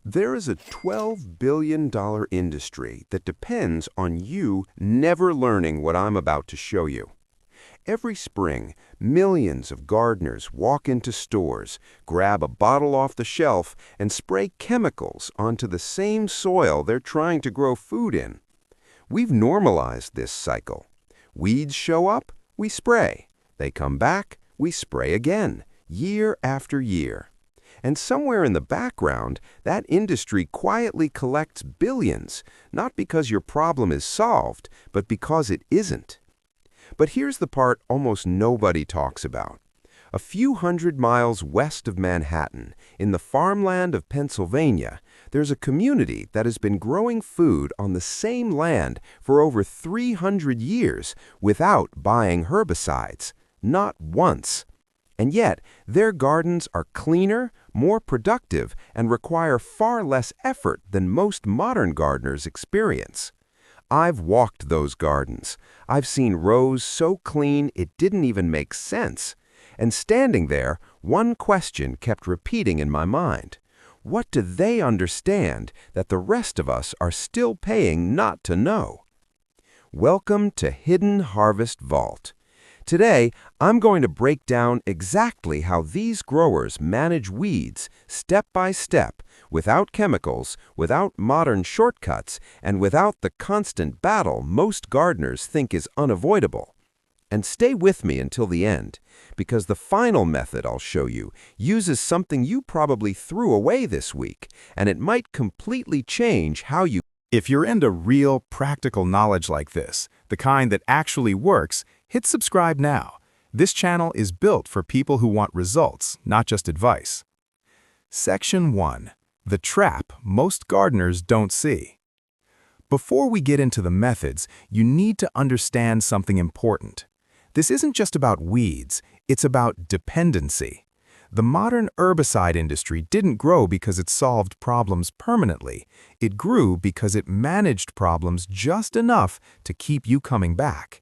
There is a $12 billion industry that depends on you never learning what I'm about to show you. Every spring, millions of gardeners walk into stores, grab a bottle off the shelf, and spray chemicals onto the same soil they're trying to grow food in. We've normalized this cycle. Weeds show up, we spray. They come back, we spray again, year after year. And somewhere in the background, that industry quietly collects billions, not because your problem is solved, but because it isn't. But here's the part almost nobody talks about. A few hundred miles west of Manhattan, in the farmland of Pennsylvania, there's a community that has been growing food on the same land for over 300 years without buying herbicides. Not once. And yet, their gardens are cleaner, more productive, and require far less effort than most modern gardeners experience. I've walked those gardens. I've seen rows so clean it didn't even make sense. And standing there, one question kept repeating in my mind. What do they understand that the rest of us are still paying not to know? Welcome to Hidden Harvest Vault. Today, I'm going to break down exactly how these growers manage weeds step by step, without chemicals, without modern shortcuts, and without the constant battle most gardeners think is unavoidable. And stay with me until the end, because the final method I'll show you uses something you probably threw away this week, and it might completely change how you. If you're into real, practical knowledge like this, the kind that actually works, hit subscribe now. This channel is built for people who want results, not just advice. Section 1. The trap most gardeners don't see. Before we get into the methods, you need to understand something important. This isn't just about weeds, it's about dependency. The modern herbicide industry didn't grow because it solved problems permanently. It grew because it managed problems just enough to keep you coming back.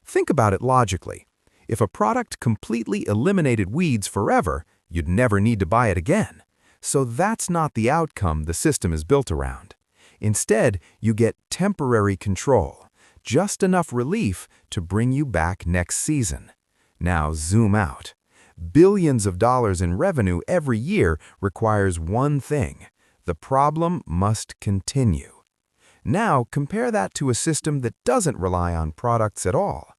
Think about it logically. If a product completely eliminated weeds forever, you'd never need to buy it again. So that's not the outcome the system is built around. Instead, you get temporary control, just enough relief to bring you back next season. Now zoom out. Billions of dollars in revenue every year requires one thing. The problem must continue. Now compare that to a system that doesn't rely on products at all.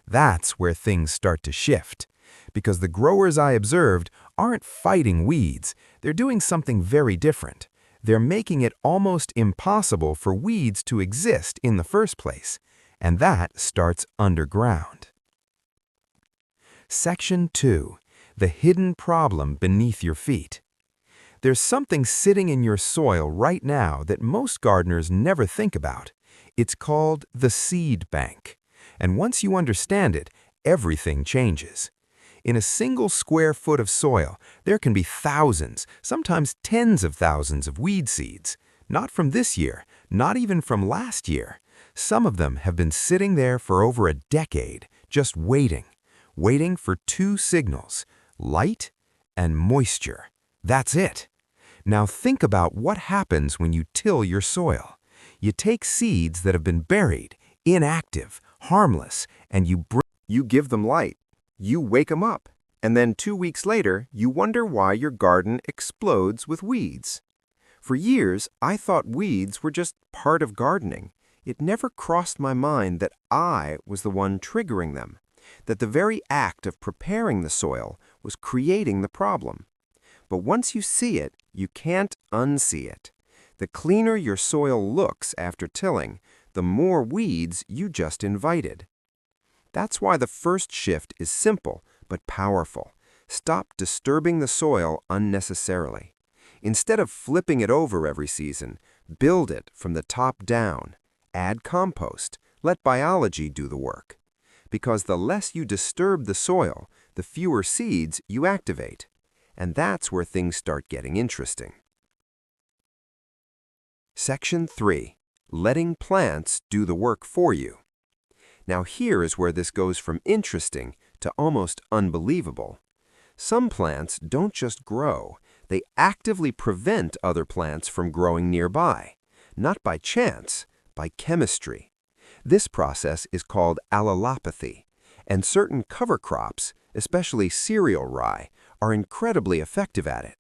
That's where things start to shift. Because the growers I observed aren't fighting weeds, they're doing something very different. They're making it almost impossible for weeds to exist in the first place. And that starts underground. Section 2. The hidden problem beneath your feet. There's something sitting in your soil right now that most gardeners never think about. It's called the seed bank. And once you understand it, everything changes. In a single square foot of soil, there can be thousands, sometimes tens of thousands of weed seeds. Not from this year, not even from last year. Some of them have been sitting there for over a decade, just waiting for two signals: light and moisture. That's it. Now think about what happens when you till your soil. You take seeds that have been buried, inactive, harmless, and you give them light. You wake them up. And then 2 weeks later, you wonder why your garden explodes with weeds. For years, I thought weeds were just part of gardening. It never crossed my mind that I was the one triggering them, that the very act of preparing the soil was creating the problem. But once you see it, you can't unsee it. The cleaner your soil looks after tilling, the more weeds you just invited. That's why the first shift is simple but powerful. Stop disturbing the soil unnecessarily. Instead of flipping it over every season, build it from the top down. Add compost. Let biology do the work. Because the less you disturb the soil, the fewer seeds you activate. And that's where things start getting interesting. Section 3. Letting plants do the work for you. Now here is where this goes from interesting to almost unbelievable. Some plants don't just grow, They actively prevent other plants from growing nearby, not by chance, by chemistry. This process is called allelopathy, and certain cover crops, especially cereal rye, are incredibly effective at it.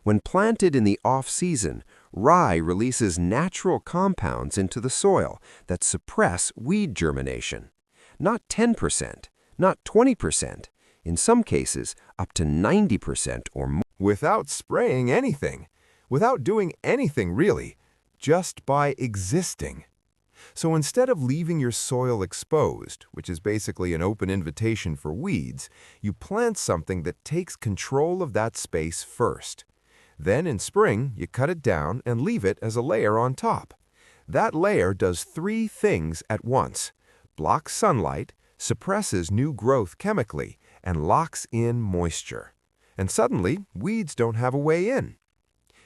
When planted in the off-season, rye releases natural compounds into the soil that suppress weed germination. Not 10%, not 20%, in some cases up to 90% or more. Without spraying anything, without doing anything really, just by existing. So instead of leaving your soil exposed, which is basically an open invitation for weeds, you plant something that takes control of that space first. Then in spring, you cut it down and leave it as a layer on top. That layer does three things at once: blocks sunlight, suppresses new growth chemically, and locks in moisture. And suddenly, weeds don't have a way in.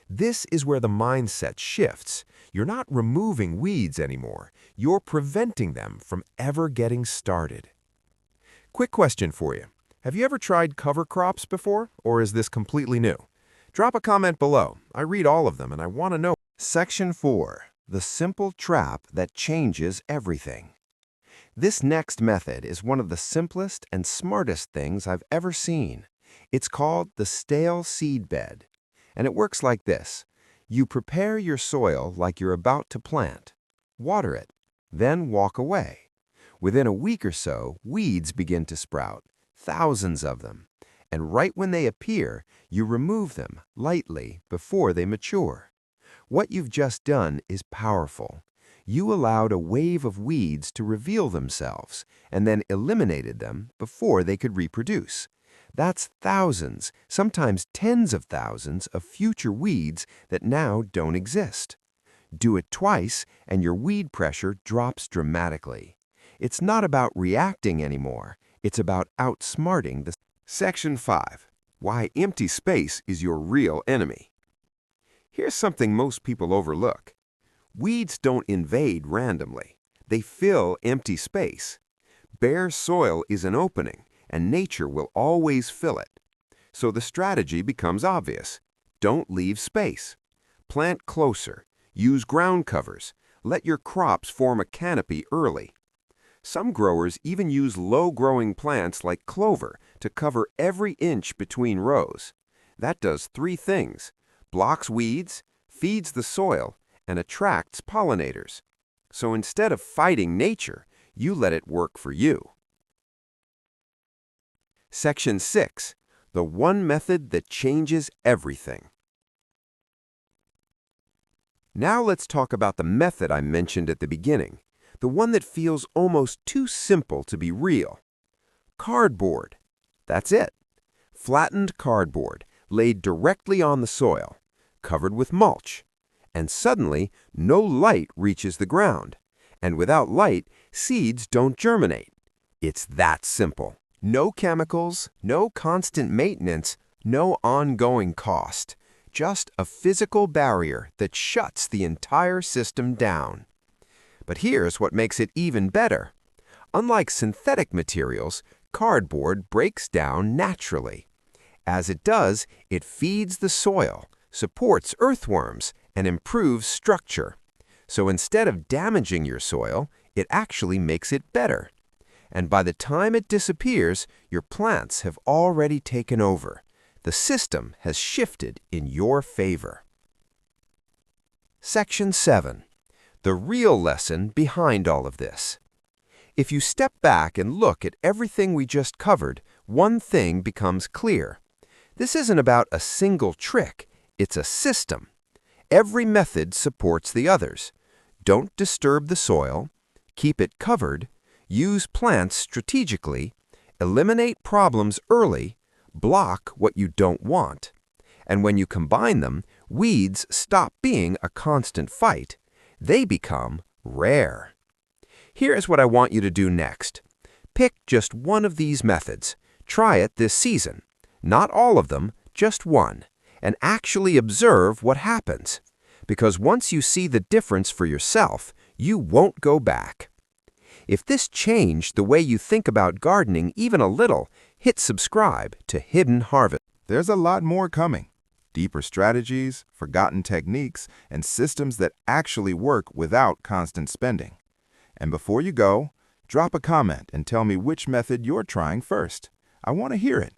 This is where the mindset shifts. You're not removing weeds anymore. You're preventing them from ever getting started. Quick question for you. Have you ever tried cover crops before, or is this completely new? Drop a comment below. I read all of them and I want to know. Section 4. The simple trap that changes everything. This next method is one of the simplest and smartest things I've ever seen. It's called the stale seed bed, and it works like this. You prepare your soil like you're about to plant. Water it, then walk away. Within a week or so, weeds begin to sprout, thousands of them. And right when they appear, you remove them lightly before they mature. What you've just done is powerful. You allowed a wave of weeds to reveal themselves and then eliminated them before they could reproduce. That's thousands, sometimes tens of thousands of future weeds that now don't exist. Do it twice and your weed pressure drops dramatically. It's not about reacting anymore. It's about outsmarting the... Section 5. Why empty space is your real enemy. Here's something most people overlook. Weeds don't invade randomly. They fill empty space. Bare soil is an opening, and nature will always fill it. So the strategy becomes obvious. Don't leave space. Plant closer. Use ground covers. Let your crops form a canopy early. Some growers even use low-growing plants like clover to cover every inch between rows. That does three things: blocks weeds, feeds the soil, and attracts pollinators. So instead of fighting nature, you let it work for you. Section 6. The one method that changes everything. Now let's talk about the method I mentioned at the beginning, the one that feels almost too simple to be real. Cardboard. That's it. Flattened cardboard laid directly on the soil, covered with mulch. And suddenly, no light reaches the ground. And without light, seeds don't germinate. It's that simple. No chemicals, no constant maintenance, no ongoing cost. Just a physical barrier that shuts the entire system down. But here's what makes it even better. Unlike synthetic materials, cardboard breaks down naturally. As it does, it feeds the soil, supports earthworms, and improves structure. So instead of damaging your soil, it actually makes it better. And by the time it disappears, your plants have already taken over. The system has shifted in your favor. Section 7. The real lesson behind all of this. If you step back and look at everything we just covered, one thing becomes clear. This isn't about a single trick, it's a system. Every method supports the others. Don't disturb the soil, keep it covered, use plants strategically, eliminate problems early, block what you don't want. And when you combine them, weeds stop being a constant fight. They become rare. Here's what I want you to do next. Pick just one of these methods. Try it this season. Not all of them, just one. And actually observe what happens. Because once you see the difference for yourself, you won't go back. If this changed the way you think about gardening even a little, hit subscribe to Hidden Harvest. There's a lot more coming. deeper strategies, forgotten techniques, and systems that actually work without constant spending. And before you go, drop a comment and tell me which method you're trying first. I want to hear it,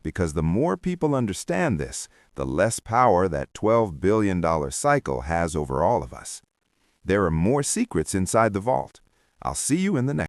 because the more people understand this, the less power that $12 billion cycle has over all of us. There are more secrets inside the vault. I'll see you in the next